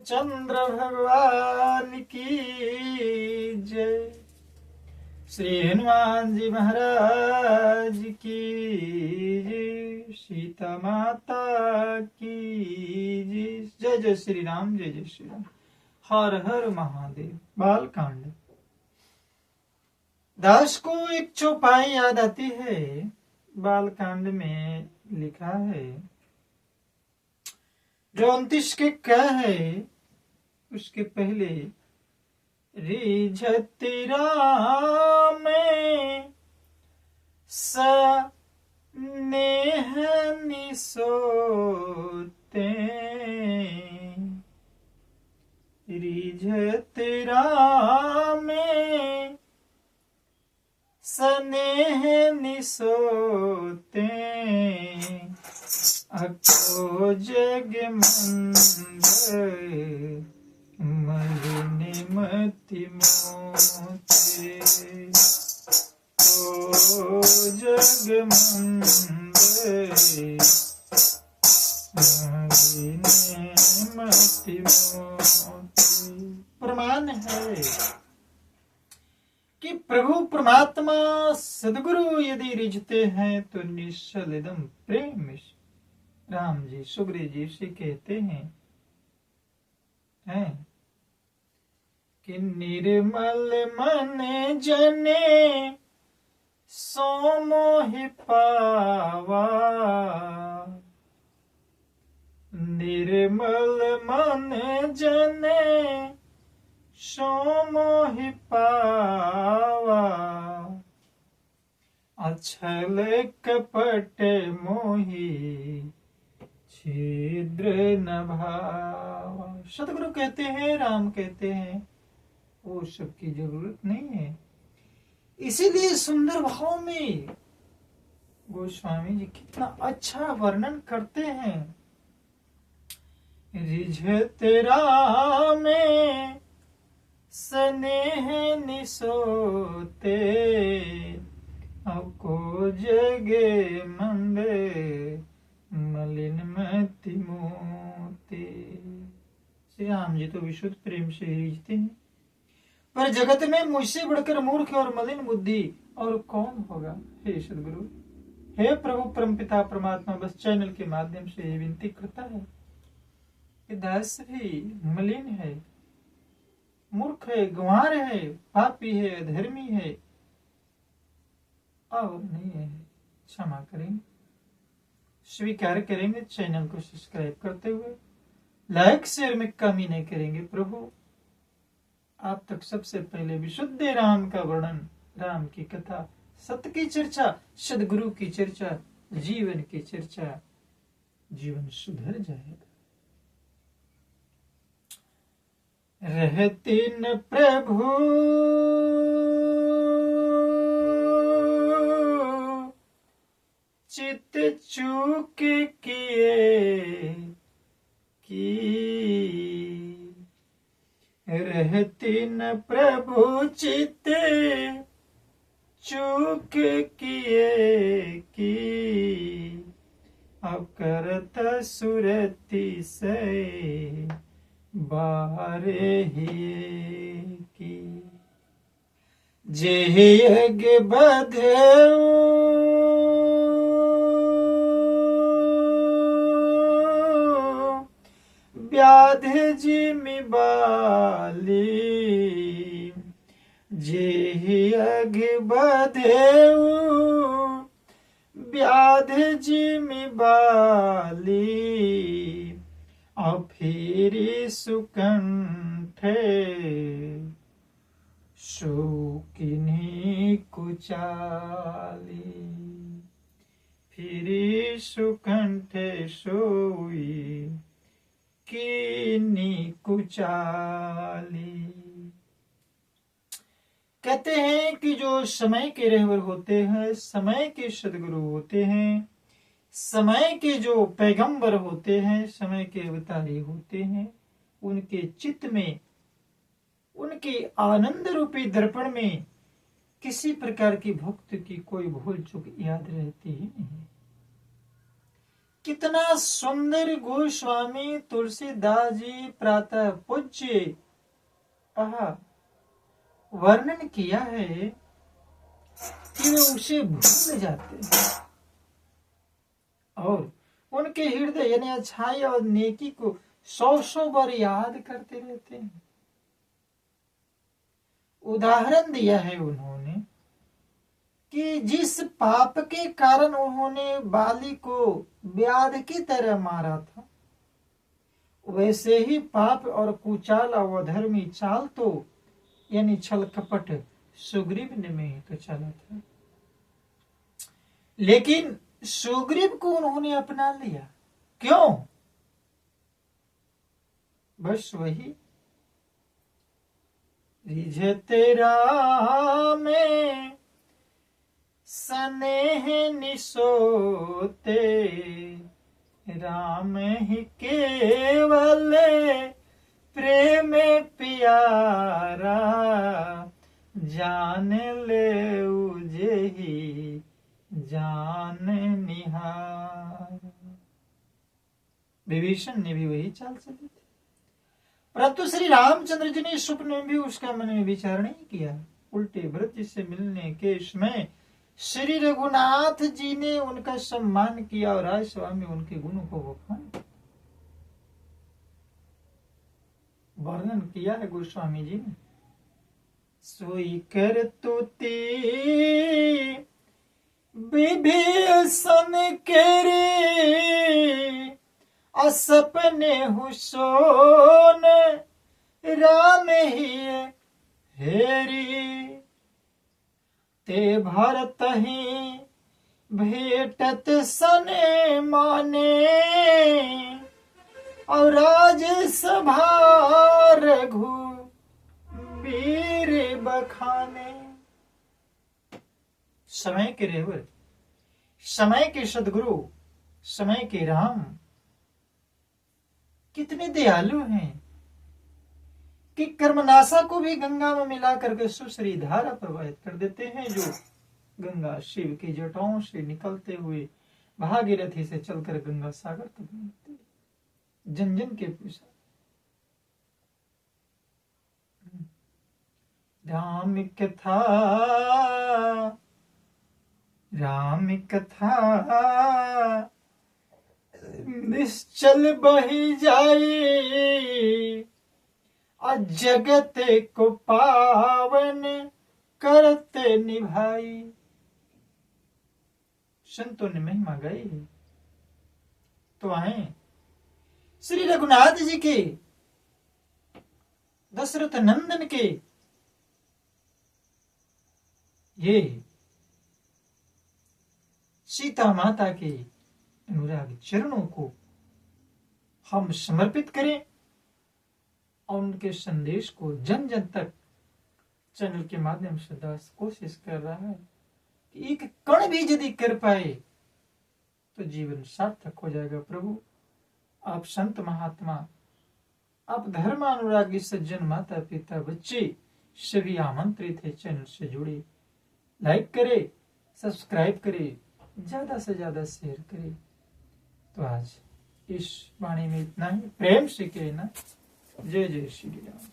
रामचंद्र भगवान की जय। श्री हनुमान जी महाराज की जय। सीता माता की जय। जय जय श्री राम, जय जय श्री राम। हर हर महादेव। बालकांड। दास को एक चौपाई याद आती है। बालकांड में लिखा है, जो 29 के क्या है उसके पहले, रिझति राम सनेह निसोते। रिझति राम स्नेह निसोते। अको जग मंद मलिन मति मोते। ओ जग मंद मलिन मति मोते। प्रमाण है कि प्रभु परमात्मा सदगुरु यदि रिझते हैं तो निश्चल एकदम प्रेम। राम जी सुग्रीव जी से कहते हैं कि निर्मल मन जने सो मोहि पावा। निर्मल मन जने सो मोहि पावा। अछल कपट मोहि छिद्र न भावा। सतगुरु कहते हैं, राम कहते हैं, वो सब की जरूरत नहीं है। इसीलिए सुंदर भाव में गोस्वामी जी कितना अच्छा वर्णन करते हैं। रिझते राम स्नेह निसोते। को जगे मंदे मलिन मति मोते। श्री राम जी तो विशुद्ध प्रेम से रिझते हैं, पर जगत में मुझसे बढ़कर मूर्ख और मलिन बुद्धि और कौन होगा। हे सदगुरु, हे प्रभु परमपिता परमात्मा, बस चैनल के माध्यम से ये विनती करता है कि दास भी मलिन है, मूर्ख है, गंवार है, पापी है, अधर्मी है और नहीं है, क्षमा करेंगे, स्वीकार करेंगे। चैनल को सब्सक्राइब करते हुए लाइक शेयर में कमी नहीं करेंगे। प्रभु आप तक सबसे पहले विशुद्ध राम का वर्णन, राम की कथा, सत्य की चर्चा, सदगुरु की चर्चा, जीवन की चर्चा, जीवन सुधर जाएगा। रहते न प्रभु चित चूक किए की। रहते न प्रभु चित चूक किए की। अब करत सुरति से बारे ही की। जे यज्ञ बधेऊ व्याध जिमि बाली। जे यज्ञ बधेऊ व्याध जिमि बाली। फिरी सुकंठे शोकिनी कुचाली। फिरी सुकंठे सोई कीनी कुचाली। कहते हैं कि जो समय के रहबर होते हैं, समय के सदगुरु होते हैं, समय के जो पैगंबर होते हैं, समय के अवतारी होते हैं, उनके चित्त में, उनके आनंद रूपी दर्पण में किसी प्रकार की भक्त की कोई भूल चूक याद रहती ही नहीं। कितना सुंदर गोस्वामी तुलसीदास जी प्रातः पूज्य वर्णन किया है कि वे उसे भूल जाते हैं और उनके हृदय यानी अच्छाई और नेकी को 100 बार याद करते रहते हैं। उदाहरण दिया है उन्होंने कि जिस पाप के कारण उन्होंने बाली को व्याध की तरह मारा था, वैसे ही पाप और कुचाल और अधर्मी चाल तो यानी छल कपट सुग्रीव ने में ही तो चला था, लेकिन सुग्रीव को उन्होंने अपना लिया। क्यों? बस वही रिझते रामे स्नेह निसोते, राम ही केवल प्रेम प्यारा, जान ले उजेहि जान निहार। विभीषण ने भी वही चाल चली थी, परंतु श्री रामचंद्र जी ने स्वप्न में भी उसका मन में विचार नहीं किया। उल्टे भरत से मिलने के समय श्री रघुनाथ जी ने उनका सम्मान किया और राज सभा में उनके गुणों को बखान वर्णन किया है गोस्वामी जी ने। सोई कर तुती विभीषण केरे, असपने हुसोन राम ही हेरी, ते भरत ही भेटत सने माने, और राज सभा रघु वीर बखाने। समय के रेवर, समय के सदगुरु, समय के राम कितने दयालु हैं कि कर्मनाशा को भी गंगा में मिला करके सुश्री धारा प्रवाहित कर देते हैं, जो गंगा शिव की जटाओं से निकलते हुए भागीरथी से चलकर गंगा सागर तक मिलते, जन जन के पूछा। राम कथा निश्चल बही जाई, जगत को पावन करते निभाई। संतों ने महिमा गाई है। तो आए श्री रघुनाथ जी के, दशरथ नंदन के ये सीता माता के अनुराग चरणों को हम समर्पित करें और उनके संदेश को जन जन तक चैनल के माध्यम से दास कोशिश कर रहा है कि एक कण भी यदि कर पाए तो जीवन सार्थक हो जाएगा। प्रभु आप संत महात्मा, आप धर्मानुरागी सज्जन, माता पिता, बच्चे सभी आमंत्रित है चैनल से जुड़े। लाइक करे, सब्सक्राइब करे, ज्यादा से ज्यादा शेयर करे। तो आज इस वाणी में इतना ही। प्रेम से कहना जय जय श्री राम।